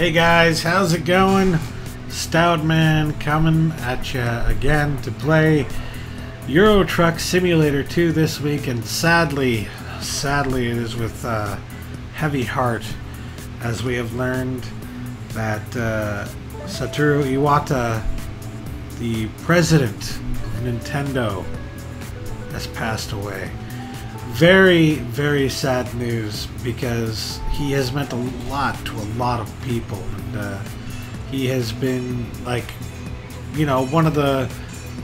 Hey guys, how's it going? Stoud Man coming at you again to play Euro Truck Simulator 2 this week, and sadly it is with heavy heart, as we have learned that Satoru Iwata, the president of Nintendo, has passed away. Very, very sad news, because he has meant a lot to a lot of people, and he has been, like, you know, one of the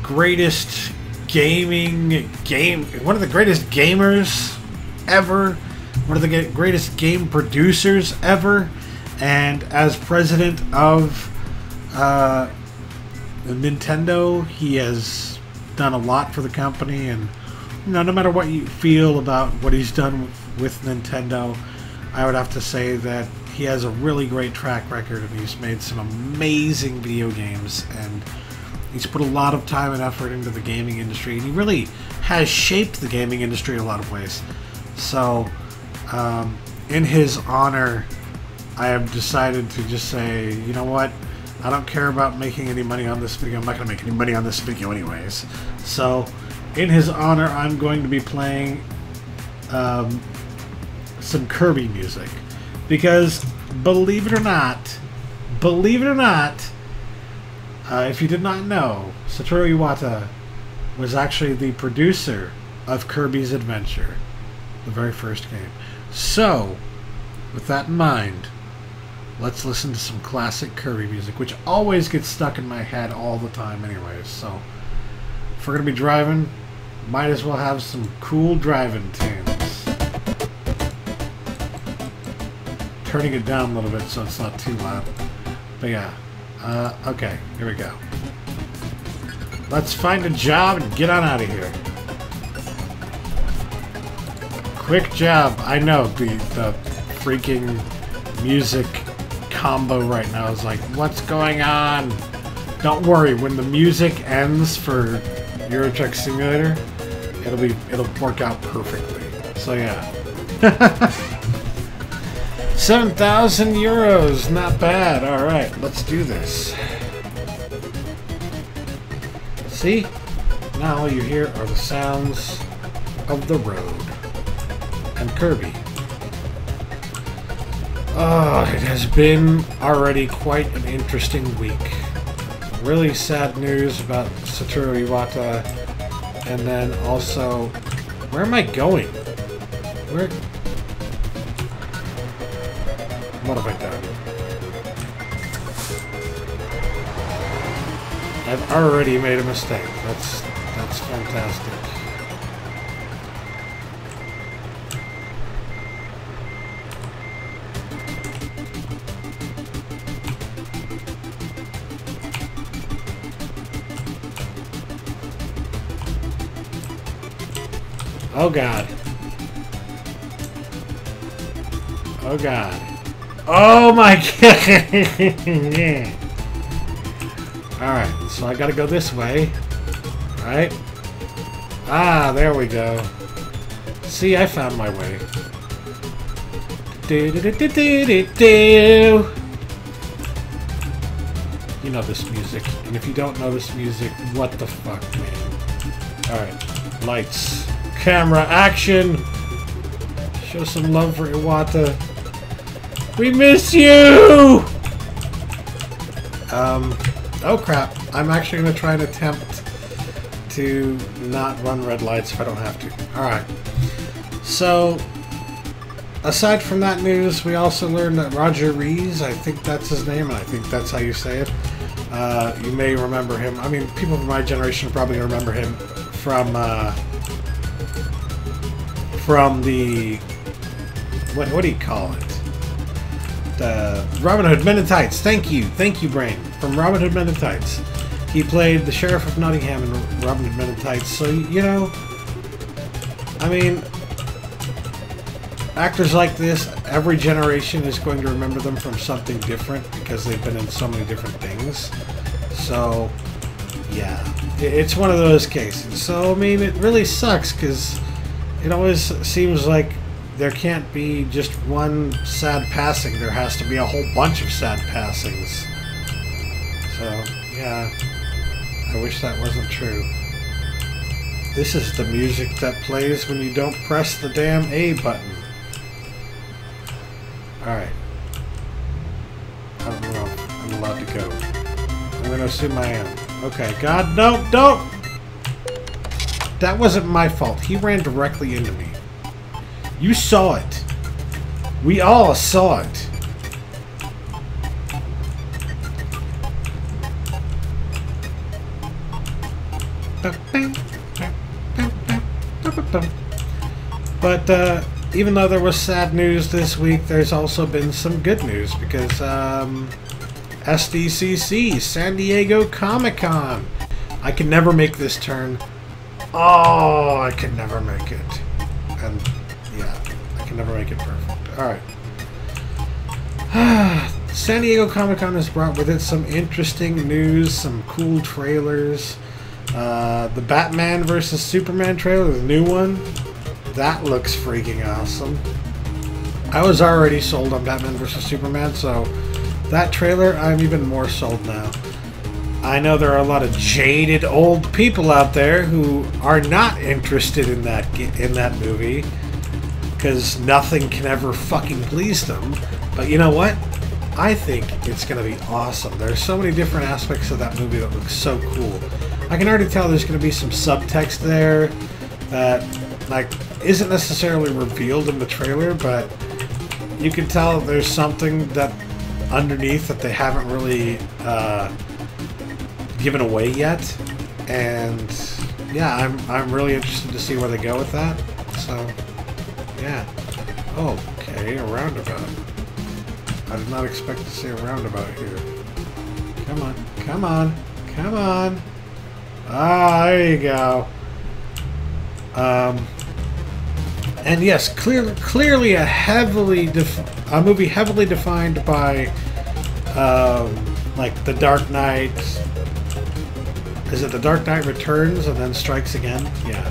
greatest one of the greatest gamers ever, one of the greatest game producers ever, and as president of Nintendo, he has done a lot for the company. And you know, no matter what you feel about what he's done with Nintendo, I would have to say that he has a really great track record, and he's made some amazing video games, and he's put a lot of time and effort into the gaming industry, and he really has shaped the gaming industry in a lot of ways. So, in his honor, I have decided to just say, you know what, I don't care about making any money on this video. I'm not going to make any money on this video anyways. So, in his honor, I'm going to be playing some Kirby music. Because, believe it or not, if you did not know, Satoru Iwata was actually the producer of Kirby's Adventure, the very first game. So, with that in mind, let's listen to some classic Kirby music, which always gets stuck in my head all the time anyways. So, if we're going to be driving, might as well have some cool driving tunes. Turning it down a little bit so it's not too loud. But yeah. Okay, here we go. Let's find a job and get on out of here. Quick job. I know the freaking music combo right now is like, what's going on? Don't worry, when the music ends for Euro Truck Simulator, it'll work out perfectly. So yeah. 7,000 euros, not bad. Alright, let's do this. See? Now all you hear are the sounds of the road and Kirby. Oh, it has been already quite an interesting week. Really sad news about Satoru Iwata, and then also, where am I going? What have I done? I've already made a mistake. That's fantastic. Oh God. Oh God. Oh my God! Alright, so I gotta go this way. Right? Ah, there we go. See, I found my way. You know this music. And if you don't know this music, what the fuck, man? Alright, lights. Camera, action! Show some love for Iwata. We miss you! Oh crap. I'm actually going to try and attempt to not run red lights if I don't have to. Alright. So, aside from that news, we also learned that Roger Rees, I think that's his name, and I think that's how you say it. You may remember him. I mean, people from my generation probably remember him from the... What do you call it? Robin Hood Men in Tights. Thank you, Brain. From Robin Hood Men in Tights. He played the Sheriff of Nottingham in Robin Hood Men in Tights. So, you know, I mean, actors like this, every generation is going to remember them from something different, because they've been in so many different things. So, yeah, it's one of those cases. So, I mean, it really sucks, because it always seems like there can't be just one sad passing. There has to be a whole bunch of sad passings. So, yeah. I wish that wasn't true. This is the music that plays when you don't press the damn A button. Alright. I don't know if I'm allowed to go. I'm going to assume I am. Okay, God, no, don't! That wasn't my fault. He ran directly into me. You saw it. We all saw it. But even though there was sad news this week, there's also been some good news because SDCC, San Diego Comic-Con. I can never make this turn. Oh, I could never make it. And yeah, I can never make it perfect. Alright. San Diego Comic-Con has brought with it some interesting news, some cool trailers. The Batman vs. Superman trailer, the new one, that looks freaking awesome. I was already sold on Batman vs. Superman, so that trailer, I'm even more sold now. I know there are a lot of jaded old people out there who are not interested in that movie because nothing can ever fucking please them. But you know what? I think it's going to be awesome. There's so many different aspects of that movie that look so cool. I can already tell there's going to be some subtext there that like isn't necessarily revealed in the trailer, but you can tell there's something that underneath that they haven't really given away yet. And yeah, I'm really interested to see where they go with that. So yeah. Okay, a roundabout. I did not expect to see a roundabout here. Come on, come on, come on. Ah, there you go. And yes, clearly a movie heavily defined by like The Dark Knight. Is it The Dark Knight Returns and then Strikes Again? Yeah.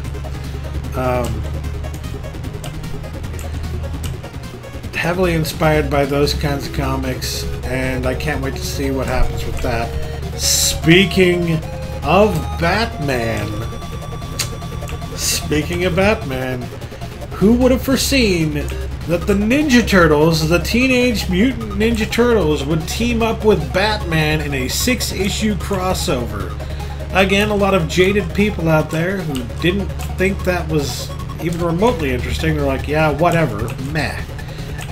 Heavily inspired by those kinds of comics, and I can't wait to see what happens with that. Speaking of Batman, who would have foreseen that the Ninja Turtles, the Teenage Mutant Ninja Turtles, would team up with Batman in a 6-issue crossover? Again, a lot of jaded people out there who didn't think that was even remotely interesting. They're like, yeah, whatever, meh.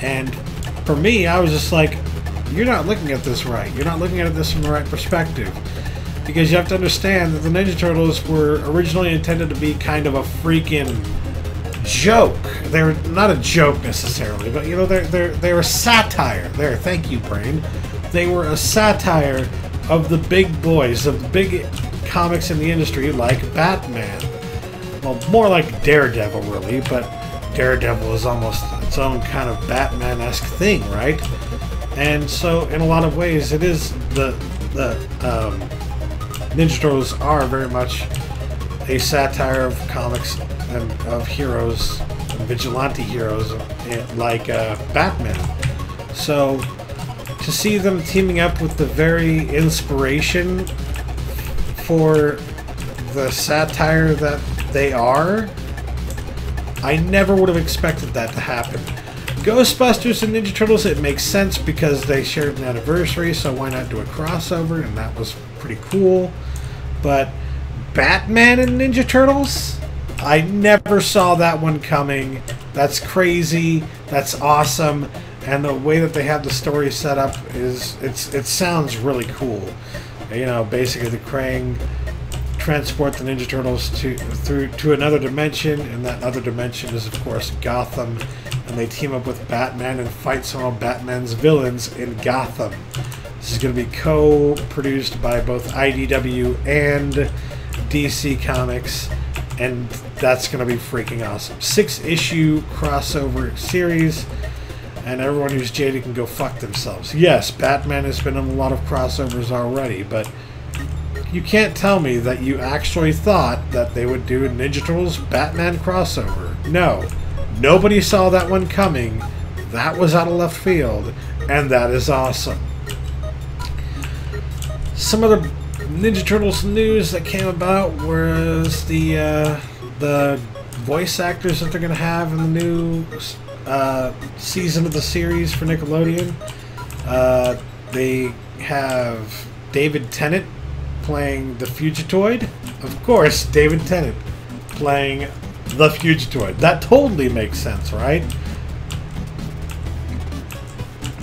And for me, I was just like, you're not looking at this right. You're not looking at this from the right perspective. Because you have to understand that the Ninja Turtles were originally intended to be kind of a freaking joke. They were not a joke necessarily, but you know, they were satire. There, thank you, brain. They were a satire of the big boys, of the big comics in the industry like Batman. Well, more like Daredevil, really, but Daredevil is almost its own kind of Batman-esque thing, right? And so, in a lot of ways, it is the Ninja Turtles are very much a satire of comics and of heroes, and vigilante heroes, like Batman. So, to see them teaming up with the very inspiration for the satire that they are, I never would have expected that to happen. Ghostbusters and Ninja Turtles, it makes sense because they shared an anniversary, so why not do a crossover? And that was pretty cool. But Batman and Ninja Turtles? I never saw that one coming. That's crazy. That's awesome. And the way that they have the story set up is, it sounds really cool. You know, basically the Krang transport the Ninja Turtles to another dimension, and that other dimension is of course Gotham, and they team up with Batman and fight some of Batman's villains in Gotham. This is going to be co-produced by both IDW and DC Comics, and that's going to be freaking awesome. 6-issue crossover series, and everyone who's jaded can go fuck themselves. Yes, Batman has been in a lot of crossovers already, but you can't tell me that you actually thought that they would do a Ninja Turtles Batman crossover. No. Nobody saw that one coming. That was out of left field, and that is awesome. Some other Ninja Turtles news that came about was the voice actors that they're going to have in the new season of the series for Nickelodeon. They have David Tennant playing the Fugitoid. Of course, David Tennant playing the Fugitoid. That totally makes sense, right?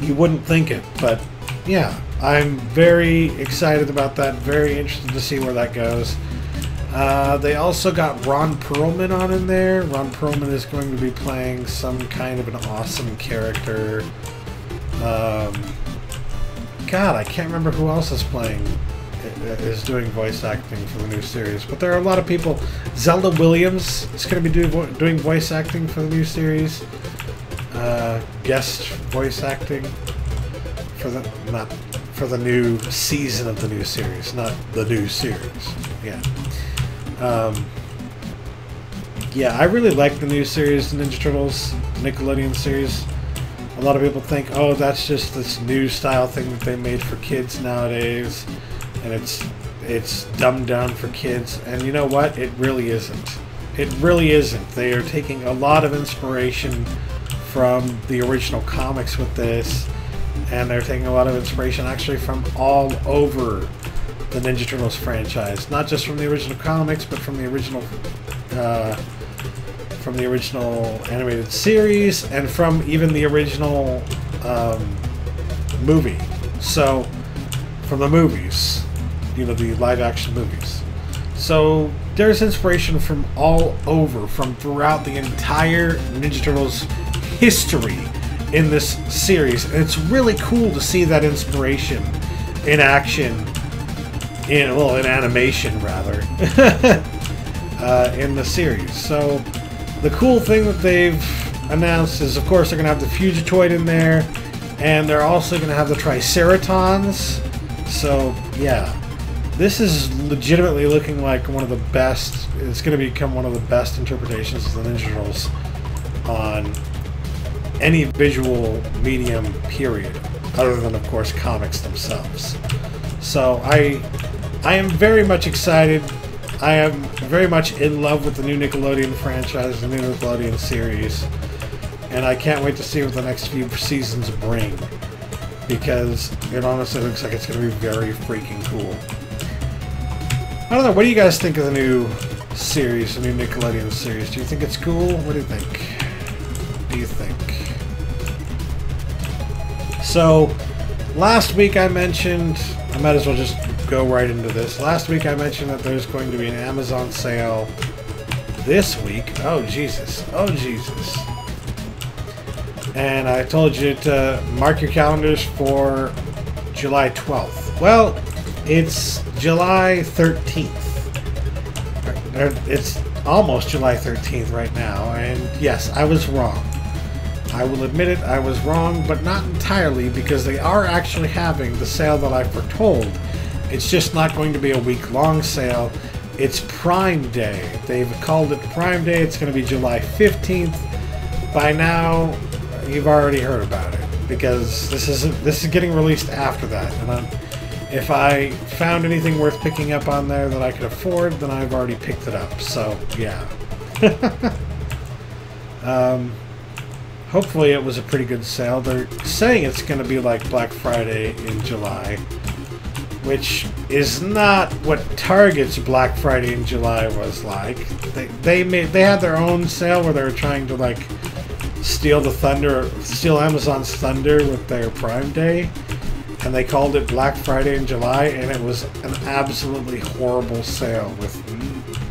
You wouldn't think it, but yeah, I'm very excited about that. Very interested to see where that goes. They also got Ron Perlman on in there. Ron Perlman is going to be playing some kind of an awesome character. God, I can't remember who else is doing voice acting for the new series. But there are a lot of people. Zelda Williams is going to be doing voice acting for the new series. Guest voice acting for the new season of the new series, not the new series. Yeah. Yeah, I really like the new series, Ninja Turtles, Nickelodeon series. A lot of people think, oh, that's just this new style thing that they made for kids nowadays, and it's dumbed down for kids. And you know what? It really isn't. It really isn't. They are taking a lot of inspiration from the original comics with this, and they're taking a lot of inspiration actually from all over the Ninja Turtles franchise, not just from the original comics, but from the original animated series, and from even the original movie. So, from the movies, you know, the live-action movies. So there's inspiration from all over, from throughout the entire Ninja Turtles history in this series, and it's really cool to see that inspiration in action. In animation rather, in the series. So the cool thing that they've announced is, of course, they're going to have the Fugitoid in there, and they're also going to have the Triceratons. So yeah, this is legitimately looking like one of the best. It's going to become one of the best interpretations of the Ninja Turtles on any visual medium, period, other than, of course, comics themselves. So I am very much excited. I am very much in love with the new Nickelodeon franchise, the new Nickelodeon series, and I can't wait to see what the next few seasons bring, because it honestly looks like it's going to be very freaking cool. I don't know, what do you guys think of the new series, the new Nickelodeon series? Do you think it's cool? What do you think? What do you think? So, last week I mentioned, I might as well just go right into this. Last week I mentioned that there's going to be an Amazon sale this week. Oh, Jesus. Oh, Jesus. And I told you to mark your calendars for July 12th. Well, it's July 13th. It's almost July 13th right now, and yes, I was wrong. I will admit it, I was wrong, but not entirely, because they are actually having the sale that I foretold. It's just not going to be a week-long sale. It's Prime Day. They've called it Prime Day. It's going to be July 15th. By now, you've already heard about it, because this is getting released after that. And if I found anything worth picking up on there that I could afford, then I've already picked it up. So, yeah. Hopefully it was a pretty good sale. They're saying it's going to be like Black Friday in July, which is not what Target's Black Friday in July was like. They had their own sale where they were trying to like steal Amazon's thunder with their Prime Day, and they called it Black Friday in July, and it was an absolutely horrible sale with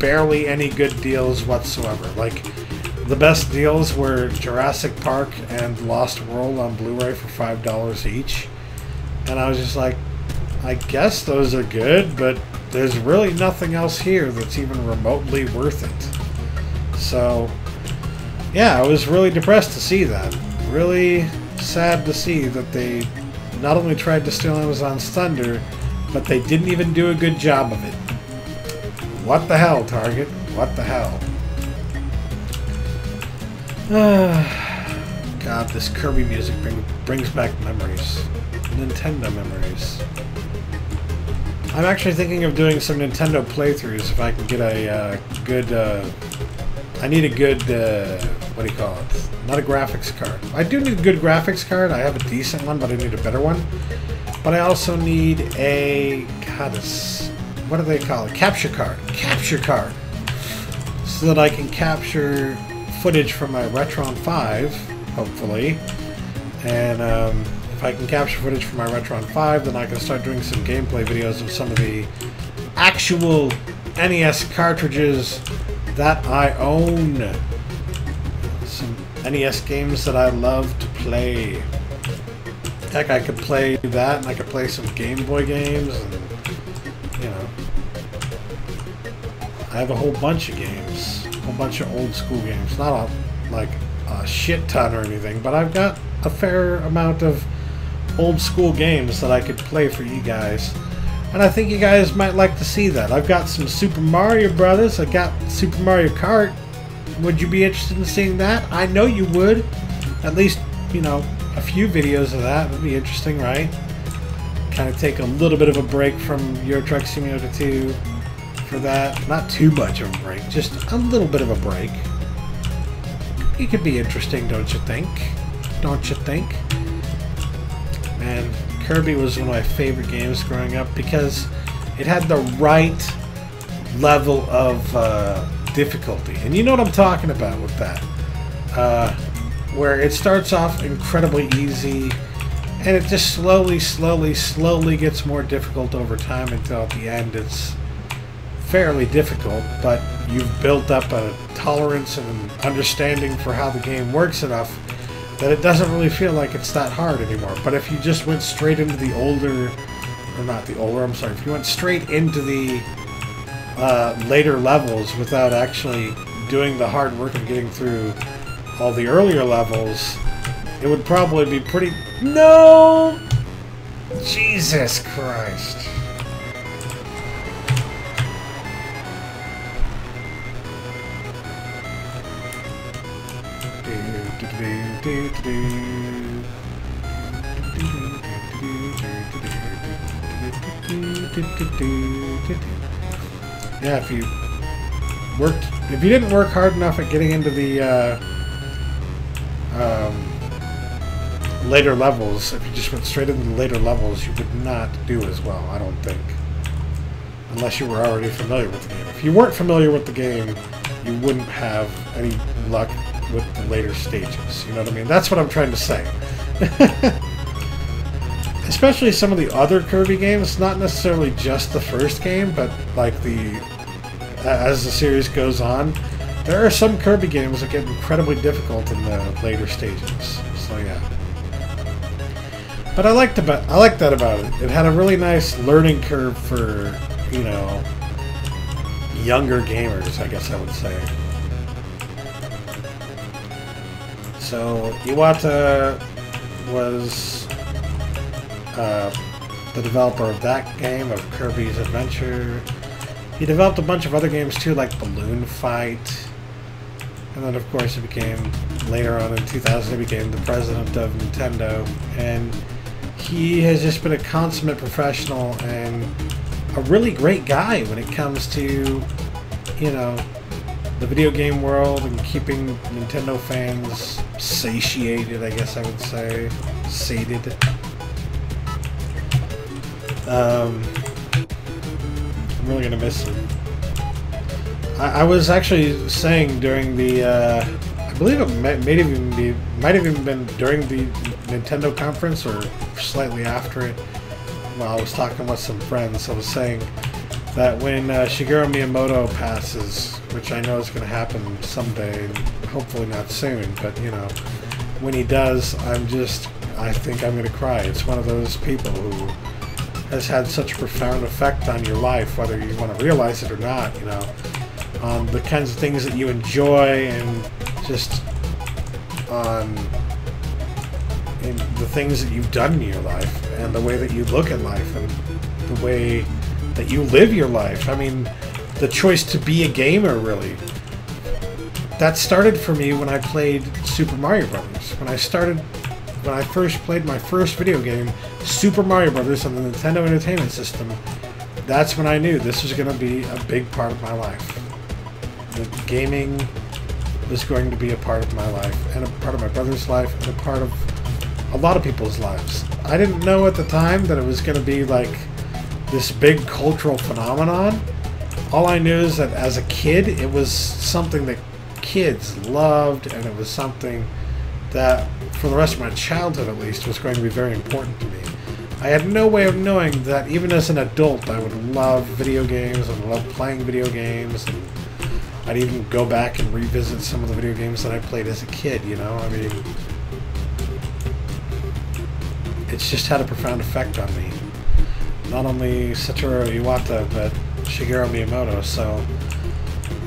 barely any good deals whatsoever. Like, the best deals were Jurassic Park and Lost World on Blu-ray for $5 each. And I was just like, I guess those are good, but there's really nothing else here that's even remotely worth it. So, yeah, I was really depressed to see that. Really sad to see that they not only tried to steal Amazon's thunder, but they didn't even do a good job of it. What the hell, Target? What the hell? God, this Kirby music brings back memories. Nintendo memories. I'm actually thinking of doing some Nintendo playthroughs if I can get a good... I need a good... what do you call it? Not a graphics card. I do need a good graphics card. I have a decent one, but I need a better one. But I also need a... God, what do they call it? Capture card. Capture card! So that I can capture footage from my Retron 5, hopefully. And if I can capture footage from my Retron 5, then I can start doing some gameplay videos of some of the actual NES cartridges that I own. Some NES games that I love to play. Heck, I could play that, and I could play some Game Boy games, and, you know. I have a whole bunch of games. A whole bunch of old school games. Not like a shit ton or anything, but I've got a fair amount of old school games that I could play for you guys. And I think you guys might like to see that. I've got some Super Mario Brothers. I got Super Mario Kart. Would you be interested in seeing that? I know you would. At least, you know, a few videos of that would be interesting, right? Kind of take a little bit of a break from Euro Truck Simulator 2 for that. Not too much of a break, just a little bit of a break. It could be interesting, don't you think? Don't you think? Man, Kirby was one of my favorite games growing up because it had the right level of difficulty. And you know what I'm talking about with that. Where it starts off incredibly easy and it just slowly gets more difficult over time until at the end it's fairly difficult, but you've built up a tolerance and an understanding for how the game works enough that it doesn't really feel like it's that hard anymore. But if you just went straight into the older, or not the older, I'm sorry, if you went straight into the later levels without actually doing the hard work of getting through all the earlier levels, it would probably be pretty... No! Jesus Christ. Yeah, if you didn't work hard enough at getting into the later levels, if you just went straight into the later levels, you would not do as well, I don't think. Unless you were already familiar with the game. If you weren't familiar with the game, you wouldn't have any luck with the later stages. You know what I mean? That's what I'm trying to say. Especially some of the other Kirby games, not necessarily just the first game, but like as the series goes on, there are some Kirby games that get incredibly difficult in the later stages. So yeah. But I liked that about it. It had a really nice learning curve for, you know, younger gamers, I guess I would say. So Iwata was the developer of that game, of Kirby's Adventure. He developed a bunch of other games too, like Balloon Fight. And then of course he became, later on in 2000, he became the president of Nintendo. And he has just been a consummate professional and a really great guy when it comes to, you know, the video game world and keeping Nintendo fans satiated, I guess I would say. Sated. I'm really gonna miss him. I was actually saying during the, I believe it might have even been during the Nintendo conference or slightly after it, while I was talking with some friends. I was saying that when Shigeru Miyamoto passes, which I know is going to happen someday, hopefully not soon, but you know, when he does, I think I'm going to cry. It's one of those people who has had such a profound effect on your life, whether you want to realize it or not, you know, on the kinds of things that you enjoy and just on the things that you've done in your life and the way that you look at life and the way that you live your life. I mean, the choice to be a gamer, really. that started for me when I played Super Mario Brothers. When I first played my first video game, Super Mario Brothers on the Nintendo Entertainment System, that's when I knew this was going to be a big part of my life. The gaming was going to be a part of my life, and a part of my brother's life, and a part of a lot of people's lives. I didn't know at the time that it was going to be like this big cultural phenomenon. All I knew is that as a kid, it was something that kids loved, and it was something that, for the rest of my childhood at least, was going to be very important to me. I had no way of knowing that even as an adult I would love video games and love playing video games, and I'd even go back and revisit some of the video games that I played as a kid, you know? I mean, it's just had a profound effect on me. Not only Satoru Iwata, but Shigeru Miyamoto, so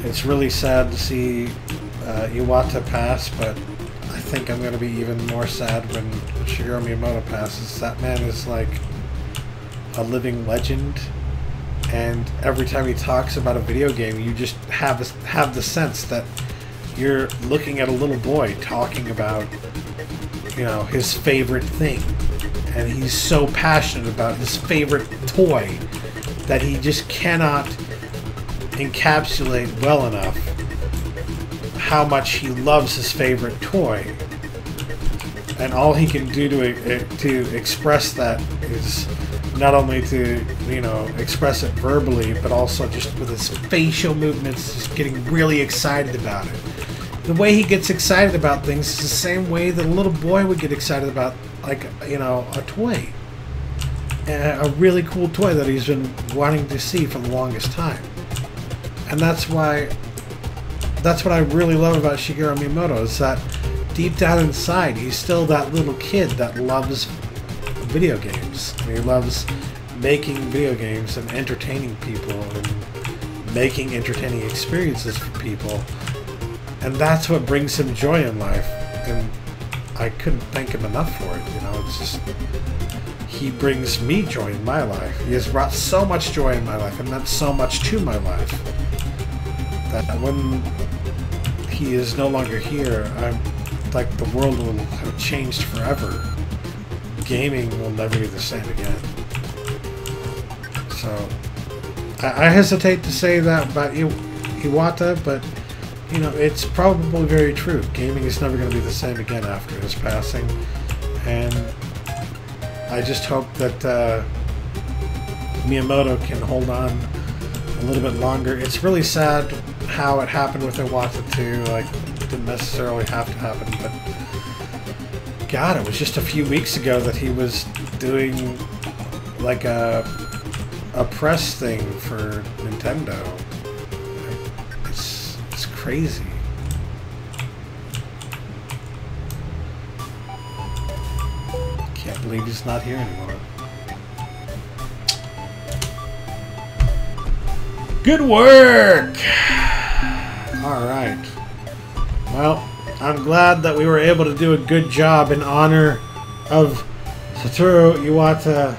it's really sad to see Iwata pass, but I think I'm going to be even more sad when Shigeru Miyamoto passes. That man is like a living legend, and every time he talks about a video game, you just have the sense that you're looking at a little boy talking about, you know, his favorite thing, and he's so passionate about his favorite toy that he just cannot encapsulate well enough how much he loves his favorite toy. And all he can do to express that is not only to, you know, express it verbally, but also just with his facial movements, just getting really excited about it. The way he gets excited about things is the same way that a little boy would get excited about, like, you know, a toy. A really cool toy that he's been wanting to see for the longest time. And that's what I really love about Shigeru Miyamoto, is that deep down inside, he's still that little kid that loves video games. And he loves making video games and entertaining people and making entertaining experiences for people. And that's what brings him joy in life. And I couldn't thank him enough for it, you know. It's just, he brings me joy in my life. He has brought so much joy in my life and meant so much to my life that when he is no longer here, I'm like, the world will have changed forever. Gaming will never be the same again. So I hesitate to say that about Iwata, but you know, it's probably very true. Gaming is never going to be the same again after his passing, and I just hope that Miyamoto can hold on a little bit longer. It's really sad how it happened with Iwata too. Like, it didn't necessarily have to happen, but God, it was just a few weeks ago that he was doing like a press thing for Nintendo. It's crazy. Can't believe he's not here anymore. Good work! Alright. Well, I'm glad that we were able to do a good job in honor of Satoru Iwata.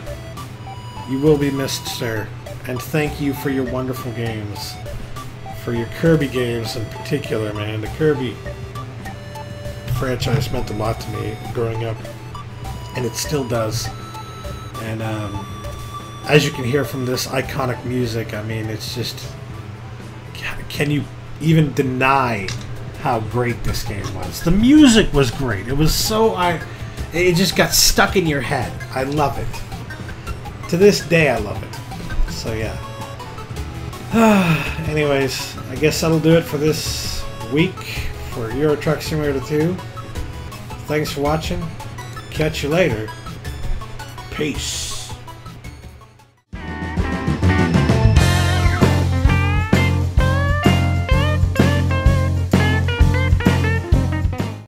You will be missed, sir. And thank you for your wonderful games. For your Kirby games in particular, man. The Kirby franchise meant a lot to me growing up. And it still does. And as you can hear from this iconic music, I mean, it's just... Can you even deny how great this game was? The music was great. It was so... It just got stuck in your head. I love it. To this day, I love it. So, yeah. Anyways, I guess that'll do it for this week for Euro Truck Simulator 2. Thanks for watching. Catch you later. Peace.